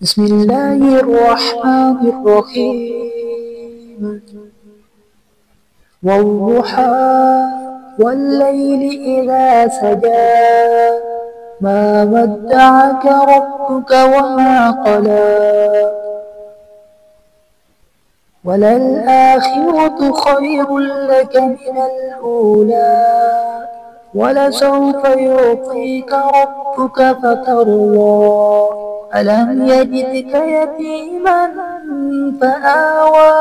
بسم الله الرحمن الرحيم والضحى والليل إذا سجى ما ودعك ربك وما قلى وللآخرة خير لك من الأولى ولسوف يعطيك ربك فترضى ألم يجدك يتيما فآوى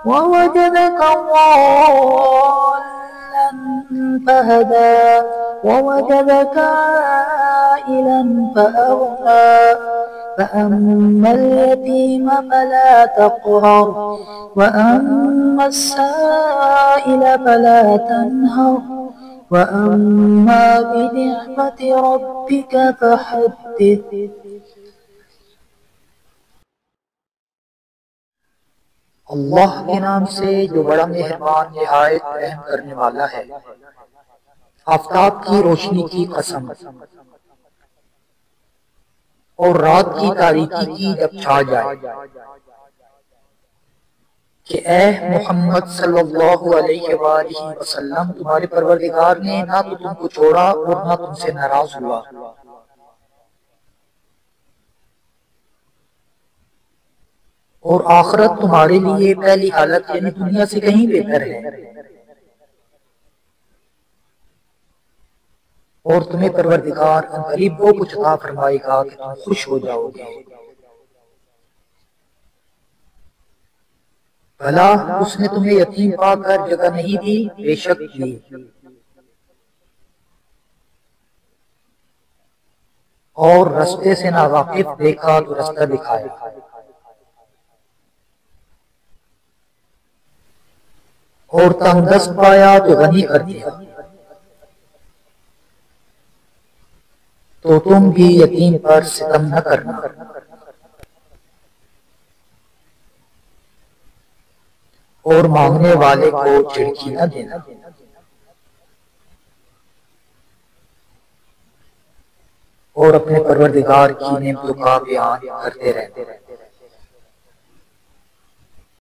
ووجدك ضالا فهدى ووجدك عائلا فأغنى فأما اليتيم فلا تقهر وأما السائل فلا تنهر وأما بنعمة ربك فحدث. اللہ کے نام سے جو بڑا مہربان نہایت رحم کرنے والا ہے۔ آفتاب کی روشنی کی قسم اور رات کی تاریکی کی جب چھا جائے کہ اے محمد صلی اللہ علیہ وآلہ وسلم تمہارے پروردگار نے نہ تو تم کو چھوڑا اور نہ تم سے ناراض ہوا، اور آخرت تمہارے لیے پہلی حالت یعنی دنیا سے کہیں بہتر ہے، اور تمہیں پروردگار قریب وہ کچھ عطا فرمائے گا کہ تم خوش ہو جاؤ گے۔ بھلا اس نے تمہیں یتیم پا کر جگہ نہیں دی؟ بے شک دی، اور رستے سے ناواقف دیکھا تو رستہ دکھایا، اور تنگ دست پایا تو غنی کر دیا، تو تم بھی یتیم پر ستم نہ کرنا، اور مانگنے والے کو چڑکی نہ دینا۔ اور اپنے پروردگار کی نعمتوں کا بیان کرتے رہتے۔